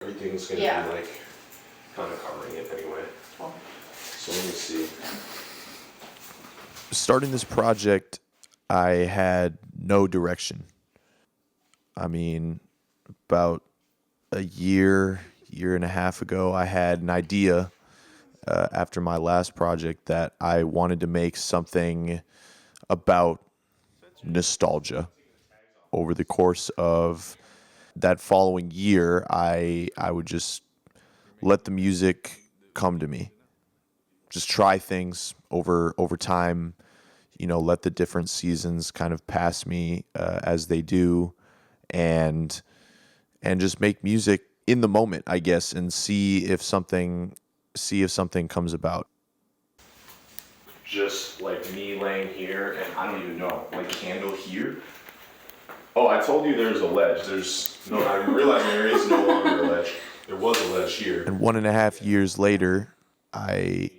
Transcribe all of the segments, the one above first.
Everything's going to be like kind of covering it anyway. Cool. So let me see. Starting this project, I had no direction. I mean, about a year and a half ago, I had an idea after my last project that I wanted to make something about nostalgia. Over the course of that following year, I would just let the music come to me. Just try things over time, let the different seasons kind of pass me as they do, and just make music in the moment, I guess, and see if something comes about. Just like me laying here, and I don't even know, like candle here. Oh, I told you there's a ledge. I realize there is no longer a ledge. There was a ledge here. And 1.5 years later, I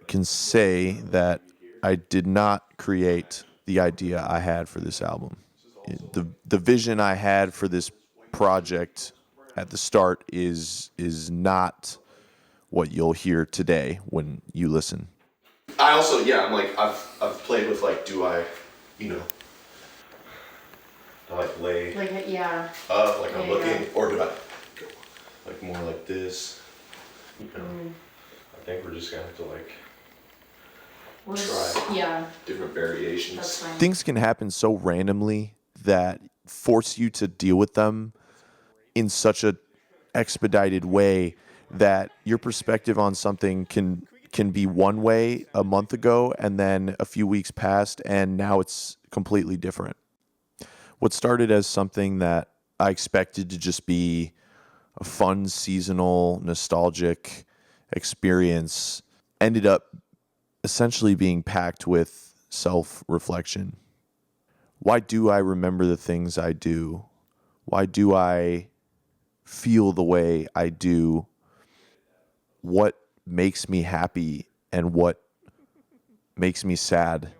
can say that I did not create the idea I had for this album. The vision I had for this project at the start is not what you'll hear today when you listen. I also, I'm like, I've played with like, do I like lay up, like I'm looking, or do I go like more like this? I think we're just gonna have to like try different variations. That's fine. Things can happen so randomly that force you to deal with them in such a expedited way that your perspective on something can be one way a month ago, and then a few weeks passed and now it's completely different. What started as something that I expected to just be a fun, seasonal, nostalgic experience ended up essentially being packed with self-reflection. Why do I remember the things I do? Why do I feel the way I do? What makes me happy and what makes me sad?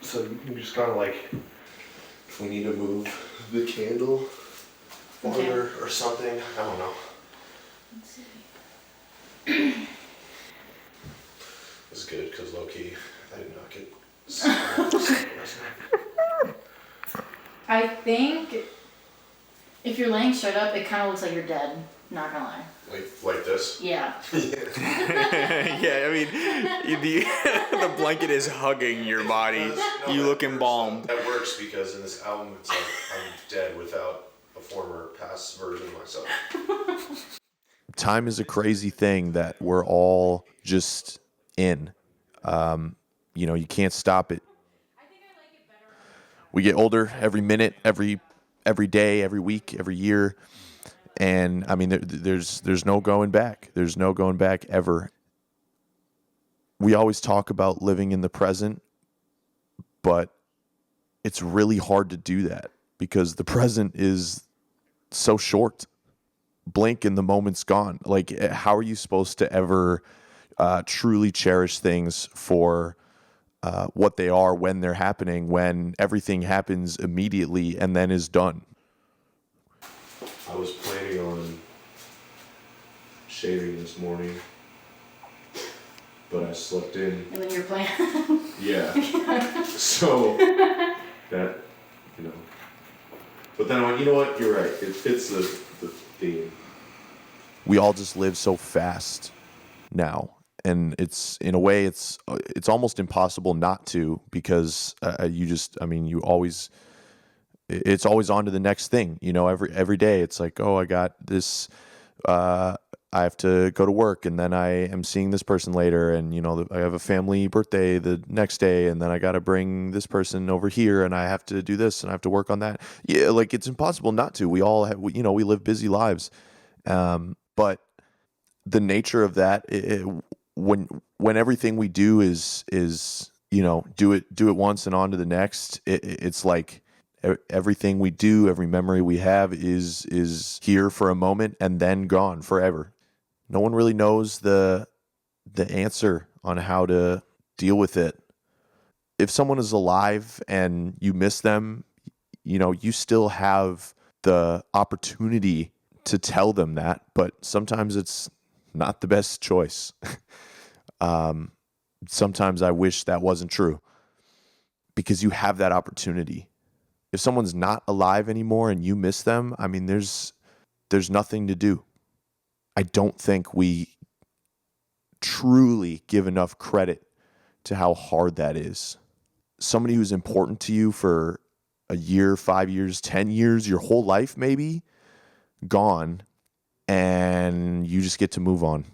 So you just gotta like, if we need to move the candle farther or something, I don't know. Let's see. It's good because low key, I did not get last night. I think if you're laying straight up, it kind of looks like you're dead. Not gonna lie. Like this? Yeah. Yeah, I mean, the blanket is hugging your body. No, You look works, embalmed. though. That works because in this album, it's like I'm dead without a former past version of myself. Time is a crazy thing that we're all just in. You can't stop it. We get older every minute, every day, every week, every year. And I mean, there's no going back. There's no going back ever. We always talk about living in the present, but it's really hard to do that because the present is so short. Blink and the moment's gone. Like, how are you supposed to ever truly cherish things for what they are when they're happening, when everything happens immediately and then is done? I was planning on shaving this morning, but I slept in. And then you're playing. Yeah. So that, But then I went, you know what? You're right. It fits the theme. We all just live so fast now, and it's in a way it's almost impossible not to, because you always. It's always on to the next thing, every day. It's like, oh, I got this, I have to go to work, and then I am seeing this person later, and, I have a family birthday the next day, and then I got to bring this person over here, and I have to do this, and I have to work on that. Yeah, like, it's impossible not to. We all have, we live busy lives. But the nature of that, when everything we do is do it once and on to the next, it's like, everything we do, every memory we have is here for a moment and then gone forever. No one really knows the answer on how to deal with it. If someone is alive and you miss them, you still have the opportunity to tell them that, but sometimes it's not the best choice. Sometimes I wish that wasn't true because you have that opportunity. If someone's not alive anymore and you miss them, I mean, there's nothing to do. I don't think we truly give enough credit to how hard that is. Somebody who's important to you for a year, 5 years, 10 years, your whole life maybe, gone, and you just get to move on.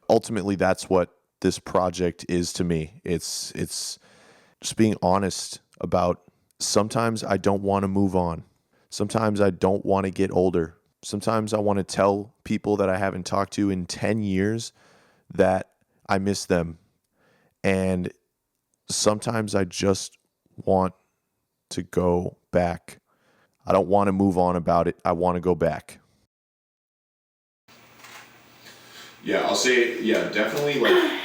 Ultimately, that's what this project is to me. It's just being honest about sometimes I don't want to move on. Sometimes I don't want to get older. Sometimes I want to tell people that I haven't talked to in 10 years that I miss them. And sometimes I just want to go back. I don't want to move on about it. I want to go back. Yeah, I'll say, definitely, like,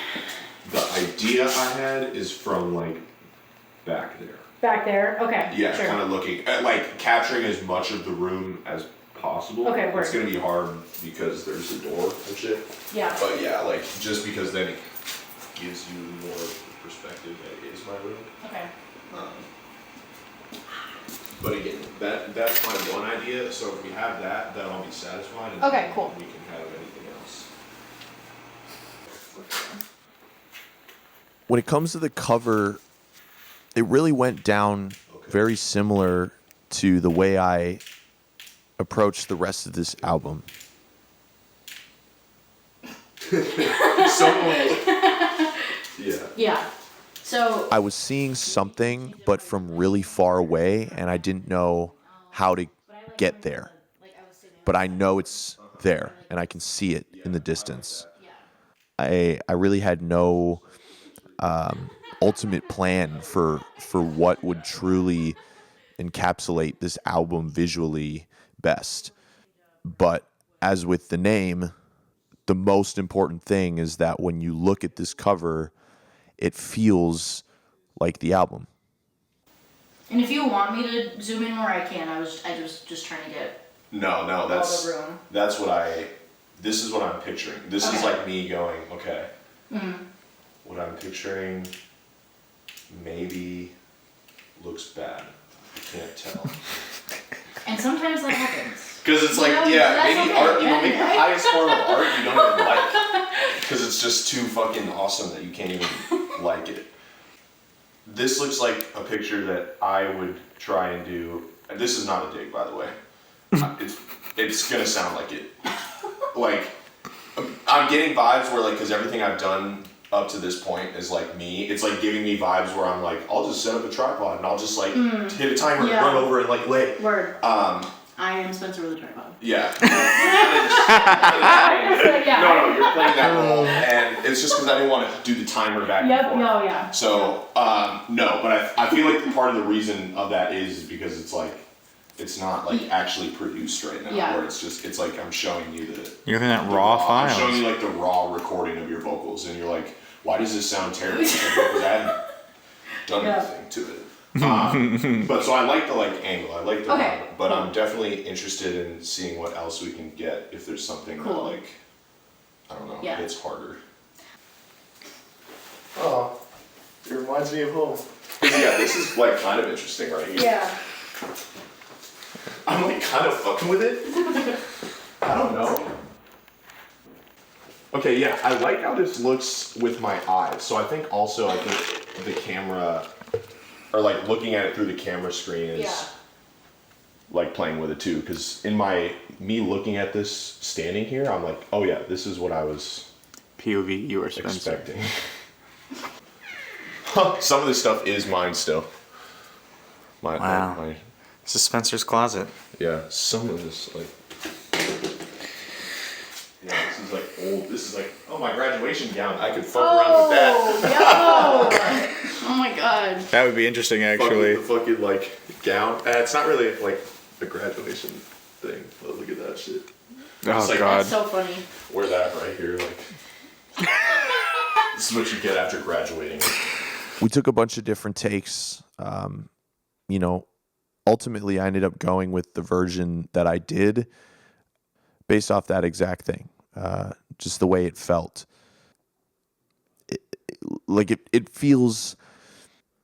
the idea I had is from, like, back there. Back there? Okay. Yeah, sure. kind of looking at, like, capturing as much of the room as possible. Okay, word. It's going to be hard because there's a door and shit. Yeah. But yeah, like, just because then it gives you more perspective that it is my room. Okay. But again, that's my one idea, so if we have that, then I'll be satisfied, and Okay, then cool. we can have anything else. When it comes to the cover, it really went down very similar to the way I approached the rest of this album. Yeah. Yeah. So I was seeing something, but from really far away, and I didn't know how to get there. But I know it's there, and I can see it in the distance. I really had no ultimate plan for what would truly encapsulate this album visually best. But as with the name, the most important thing is that when you look at this cover, it feels like the album. And if you want me to zoom in more, I can. I was just trying to get No, all that's the room. that's this is what I'm picturing. This is Okay. like me going, okay. What I'm picturing maybe looks bad. I can't tell. And sometimes that happens. Because it's like, You know, yeah, that's maybe okay. art, maybe the highest form of art you don't even like. Because it's just too fucking awesome that you can't even like it. This looks like a picture that I would try and do. And this is not a dig, by the way. It's gonna sound like it. Like, I'm getting vibes where, like, because everything I've done up to this point is like me. It's like giving me vibes where I'm like, I'll just set up a tripod and I'll just like hit a timer Yeah. and run over and like lay. Word. I am Spencer with a tripod. Yeah. Yeah. No, you're playing that role, and it's just because I didn't want to do the timer back and Yep. forth. No. Yeah. So, no, but I feel like part of the reason of that is because it's like, it's not like actually produced right now, Yeah. where it's like I'm showing you You're looking at raw I'm showing files. you like the raw recording of your vocals, and you're like, why does this sound terrible? It's like, because I haven't done Yeah. anything to it. But so I like the like angle, I like the Okay. but I'm definitely interested in seeing what else we can get if there's something that Cool. like, I don't know, Yeah. hits harder. Oh, it reminds me of home. Yeah, this is like kind of interesting right here. Yeah. I'm like kind of fucking with it. I don't know. Okay, yeah, I like how this looks with my eyes. So I think the camera, or like looking at it through the camera screen is like playing with it too. Because in me looking at this standing here, I'm like, oh yeah, this is what I was POV, you are Spencer. expecting. Some of this stuff is mine still. Wow. my This is Spencer's closet. yeah, some of this like. Yeah, this is like old. This is like, oh, my graduation gown. I could fuck around with that. Yo! Oh my god. That would be interesting, Fuck actually. with the fucking like gown. It's not really like a graduation thing, but look at that shit. Oh, It's like- God. That's so funny. Wear that right here, like. This is what you get after graduating. We took a bunch of different takes. Ultimately, I ended up going with the version that I did based off that exact thing. Just the way it felt. It feels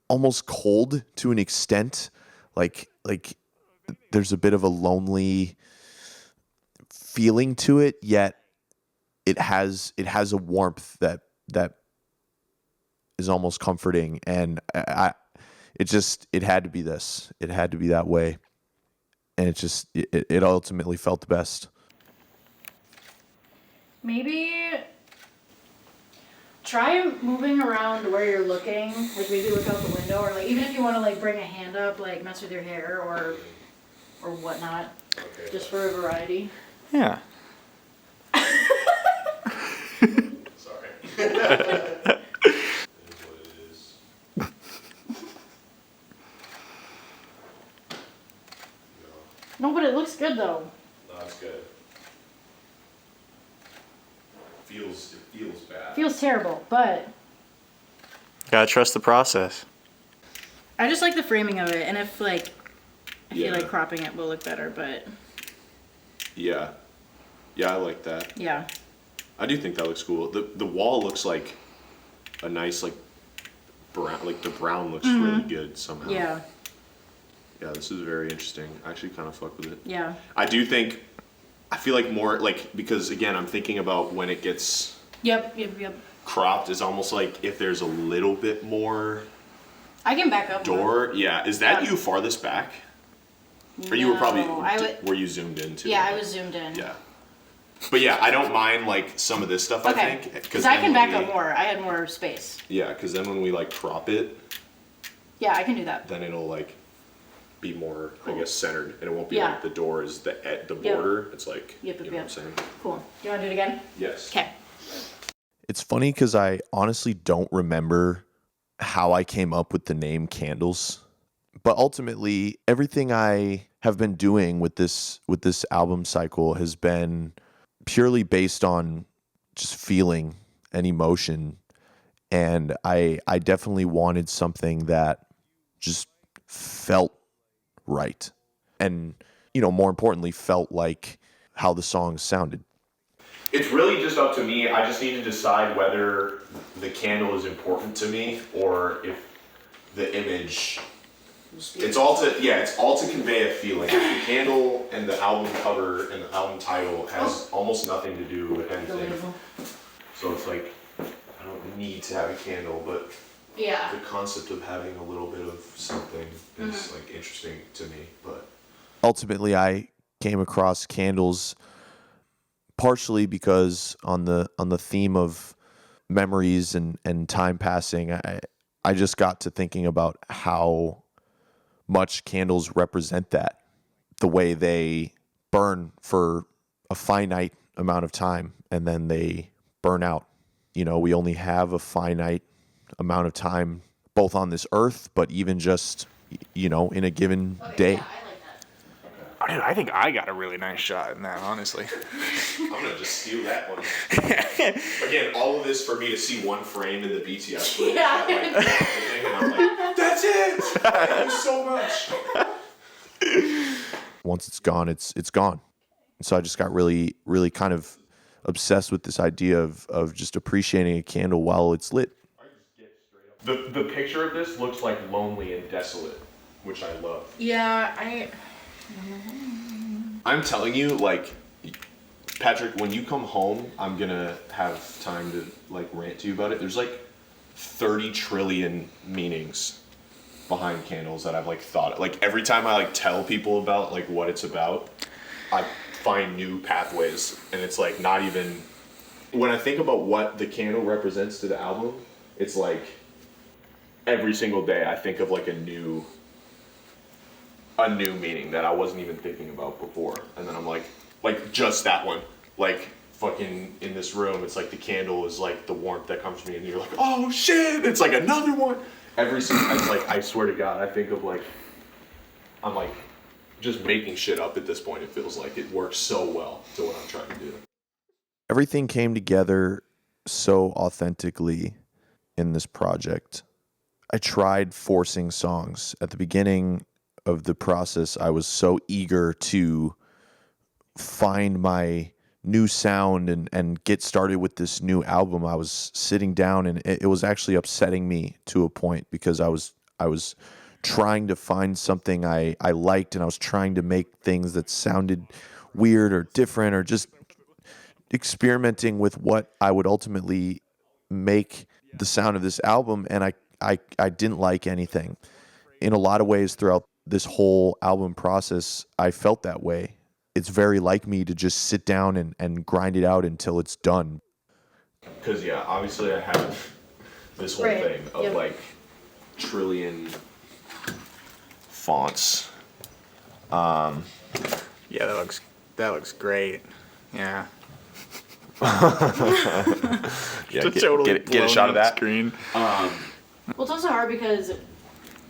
almost cold to an extent. Like there's a bit of a lonely feeling to it, yet it has a warmth that is almost comforting, and it had to be this. It had to be that way. And it ultimately felt the best. Maybe try moving around where you're looking. Like maybe look out the window, or like even if you want to like bring a hand up, like mess with your hair or whatnot, Okay. just for a variety. Yeah. Sorry. It is what it is. No, but it looks good though. No, that's good. It feels bad. Feels terrible, but Gotta trust the process. I just like the framing of it, and if like I Yeah. feel like cropping it will look better, but Yeah. Yeah, I like that. yeah. I do think that looks cool. The wall looks like a nice like brown. Like the brown looks really good somehow. Yeah. Yeah, this is very interesting. I actually kind of fuck with it. Yeah. I feel like more like, because again, I'm thinking about when it gets Yep. cropped is almost like if there's a little bit more I can back up more. door. Yeah, is that Yeah. you farthest back? Or you were probably, No, I would. were you zoomed in too? Yeah, I was zoomed in. Yeah. But yeah, I don't mind like some of this stuff, I Okay. think. Because I can back up more. I had more space. Yeah, because then when we like crop it, Yeah, I can do that. then it'll like be more, I Cool. guess, centered. And it won't be Yeah. like the door is the Yep. border. It's like, Yep, you know what I'm saying? Cool. Do you want to do it again? Yes. Okay. It's funny because I honestly don't remember how I came up with the name Candles, but ultimately everything I have been doing with this album cycle has been purely based on just feeling and emotion, and I definitely wanted something that just felt right, and more importantly, felt like how the songs sounded. It's really just up to me. I just need to decide whether the candle is important to me or if the image. It's all to convey a feeling. The candle and the album cover and the album title has almost nothing to do with The anything. label. So it's like, I don't need to have a candle, but Yeah. the concept of having a little bit of something is like interesting to me. But Ultimately, I came across Candles partially because on the theme of memories and time passing, I just got to thinking about how much candles represent that, the way they burn for a finite amount of time and then they burn out. We only have a finite amount of time both on this earth, but even just in a given day. Yeah, I like that. Dude, I think I got a really nice shot in that, honestly. I'm gonna just steal that one. Again, all of this for me to see one frame in the BTS footage. Yeah. And I'm like, that's it! Thank you so much! Once it's gone, it's gone. So I just got really, really kind of obsessed with this idea of just appreciating a candle while it's lit. The picture of this looks like lonely and desolate, which I love. Yeah, I'm telling you, like, Patrick, when you come home, I'm gonna have time to like rant to you about it. There's like 30 trillion meanings behind candles that I've like thought. Like every time I like tell people about like what it's about, I find new pathways, and it's like not even. When I think about what the candle represents to the album, it's like every single day I think of like a new meaning that I wasn't even thinking about before, and then I'm like just that one, like fucking in this room, it's like the candle is like the warmth that comes to me, and you're like, oh shit, it's like another one. Every single, it's like, I swear to God, I think of like, I'm like just making shit up at this point. It feels like it works so well to what I'm trying to do. Everything came together so authentically in this project. I tried forcing songs. At the beginning of the process, I was so eager to find my new sound and get started with this new album, I was sitting down and it was actually upsetting me to a point because I was trying to find something I liked, and I was trying to make things that sounded weird or different, or just experimenting with what I would ultimately make the sound of this album, and I didn't like anything. In a lot of ways throughout this whole album process, I felt that way. It's very like me to just sit down and grind it out until it's done. Because, yeah, obviously I have this whole Right. thing of Yep. like trillion fonts. Yeah, that looks great. Yeah. Yeah, Just totally get a shot of that. screen. Well, it's also hard because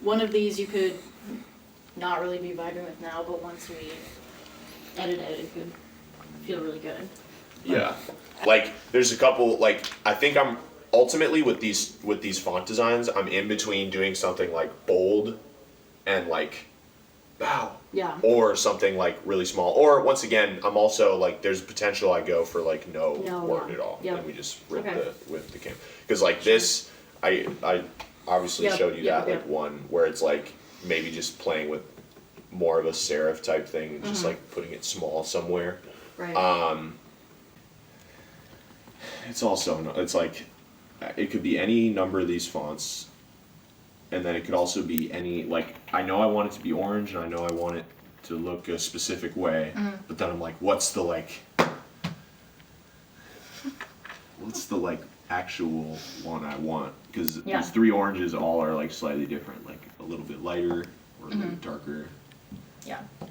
one of these you could not really be vibing with now, but once we edit it, it could feel really good. Yeah, like there's a couple. Like I think I'm ultimately with these font designs, I'm in between doing something like bold and like wow. Yeah. Or something like really small. Or once again, I'm also like there's potential I go for like no word yeah. at all, Yep. and we just rip Okay. the cam. Because like this, I obviously Yep, showed you yep, that yep. like one where it's like maybe just playing with more of a serif type thing, and just like putting it small somewhere. Right. It's also it's like it could be any number of these fonts, and then it could also be any like I know I want it to be orange and I know I want it to look a specific way, but then I'm like, what's the actual one I want? Because Yeah. these three oranges all are like slightly different, like a little bit lighter or a little bit darker. Yeah. I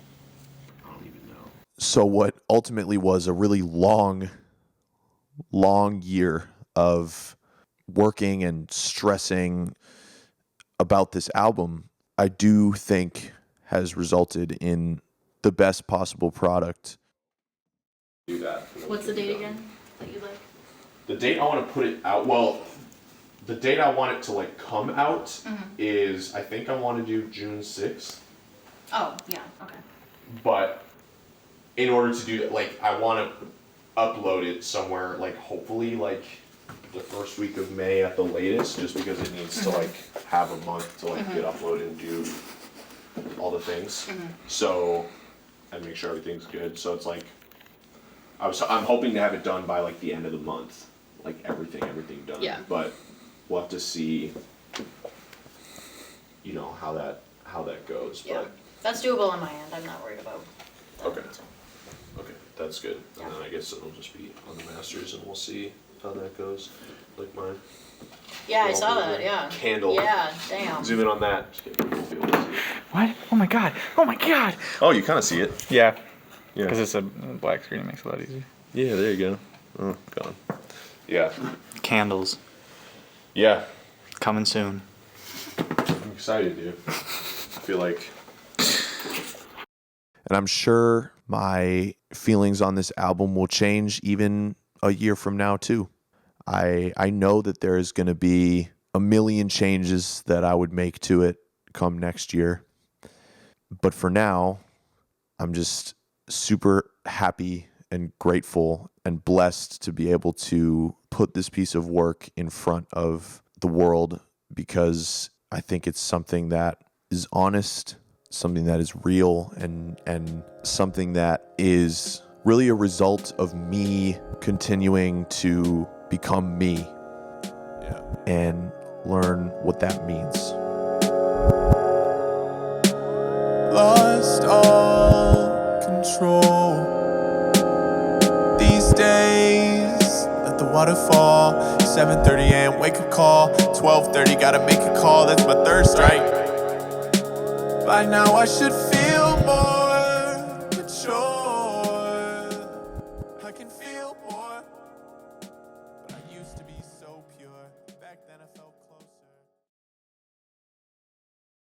don't even know. So what ultimately was a really long year of working and stressing about this album, I do think has resulted in the best possible product. Do that. What's the date again that you like? The date I want to put it out, well, the date I want it to like come out is, I think I want to do June 6th, Oh, yeah, okay. but in order to do that, like I want to upload it somewhere, like hopefully like the first week of May at the latest, just because it needs to like have a month to like get uploaded and do all the things. So, and make sure everything's good. So it's like, I'm hoping to have it done by like the end of the month, like everything done. Yeah. But we'll have to see, you know, how that goes. Yeah. That's doable on my end. I'm not worried about But okay, that's good. Yeah. And then I guess it'll just be on the masters, and we'll see how that goes. Like mine. Yeah, I Well, saw the that, yeah. candle. Yeah, damn. Zoom in on that. Just get people to be able to see it. What? Oh my god. Oh my god. Oh, you kind of see it. Yeah. Yeah. Because it's a black screen, it makes it a lot easier. Yeah, there you go. Oh, gone. Yeah. Candles. Yeah. Coming soon. I'm excited, dude. I feel like. And I'm sure my feelings on this album will change even a year from now too. I know that there is going to be a million changes that I would make to it come next year. But for now, I'm just super happy and grateful and blessed to be able to put this piece of work in front of the world, because I think it's something that is honest, something that is real, and something that is really a result of me continuing to become me and learn what that means. Lost all control these days. Let the waterfall. 7:30 a.m. wake up call. 12:30 gotta make a call. That's my third strike. By now I should feel more.